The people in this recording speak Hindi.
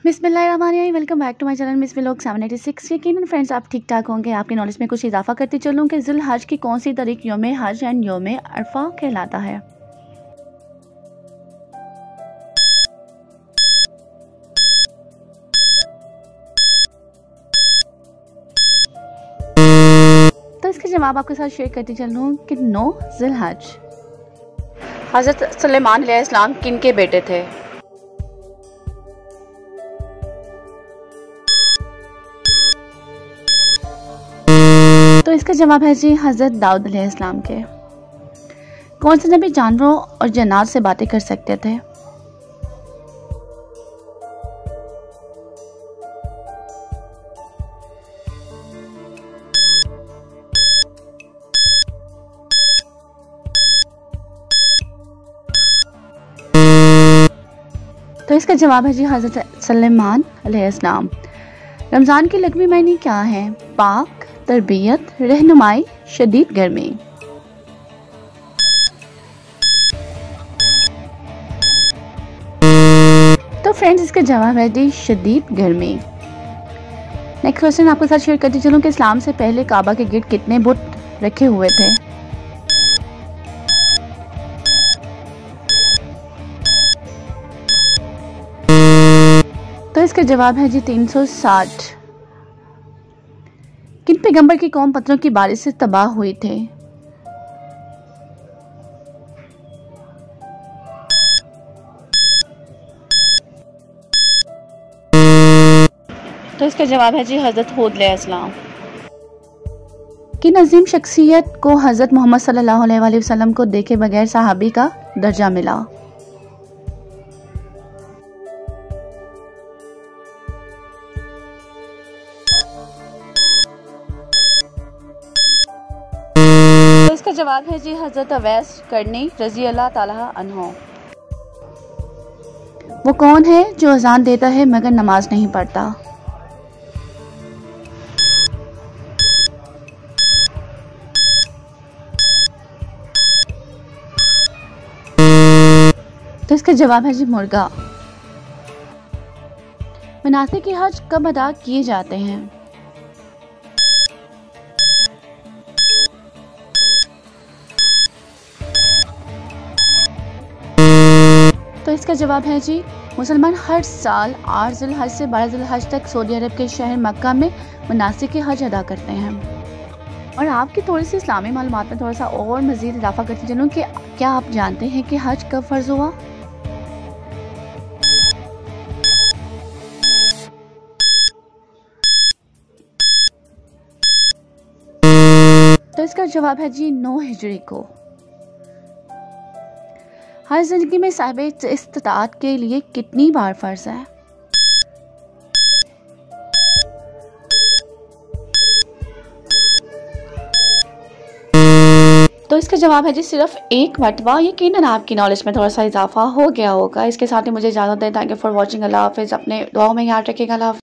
बिस्मिल्लाहिर्रहमानिर्रहीम। Welcome back to my channel miss vlog 786। यकीनन फ्रेंड्स आप ठीक ठाक होंगे। आपकी नॉलेज में कुछ इजाफा करती चलूँ कि ज़ुल हज की कौन सी तारीख योम हज एंड योम अरफा कहलाता है। तो इसके जवाब आपके साथ शेयर करती चलूँ कि 9 ज़ुल हज। हज़रत सुलेमान अलैहिस्सलाम किन के बेटे थे? तो इसका जवाब है जी हज़रत दाऊद अलैहिस्सलाम के। कौन से नबी जानवरों और जन्नात से बातें कर सकते थे? तो इसका जवाब है जी हज़रत सुलेमान अलैहिस्सलाम। रमज़ान के लगवी मायने क्या है? पाक, तरबियत, रहनुमाई, शदीद गर्मी। तो फ्रेंड्स इसका जवाब है जी शदीद गर्मी। नेक्स्ट क्वेश्चन आपके साथ शेयर करती चलूं कि इस्लाम से पहले काबा के गिर्द कितने बुत रखे हुए थे? तो इसका जवाब है जी 360। किन पैगंबर की कौम पत्थरों की बारिश से तबाह हुई थे? तो इसका जवाब है जी हज़रत हूद अलैहिस्सलाम। किन अजीम शख्सियत को हज़रत मोहम्मद सल्लल्लाहु अलैहि वसल्लम को देखे बगैर सहाबी का दर्जा मिला? इसका जवाब है जी हज़रत अवैस करनी रज़ी अल्लाह ताला अन्हो। वो कौन है जो अजान देता है मगर नमाज नहीं पढ़ता? तो इसका जवाब है जी मुर्गा। मनासिक हज कब अदा किए जाते हैं? तो इसका जवाब है जी मुसलमान हर साल 8 ज़ुल हज से 12 ज़ुल हज तक सऊदी अरब के शहर मक्का में मनासिक हज अदा करते हैं। और आपकी थोड़ी सी इस्लामी मालूमात में थोड़ा सा और मज़ीद इजाफा करती चलूँ कि क्या आप जानते हैं कि हज कब फ़र्ज हुआ? तो इसका जवाब है जी 9 हिजरी को। हर जिंदगी में साहिब इस्तिताअत के लिए कितनी बार फर्ज है? तो इसका जवाब है जी सिर्फ एक मरतबा। यकीनन आपकी नॉलेज में थोड़ा सा इजाफा हो गया होगा। इसके साथ ही मुझे इजाज़त दें। Thank you for watching. अल्लाह हाफिज़। अपने दुआओं में याद रखिएगा। अल्लाह हाफिज़।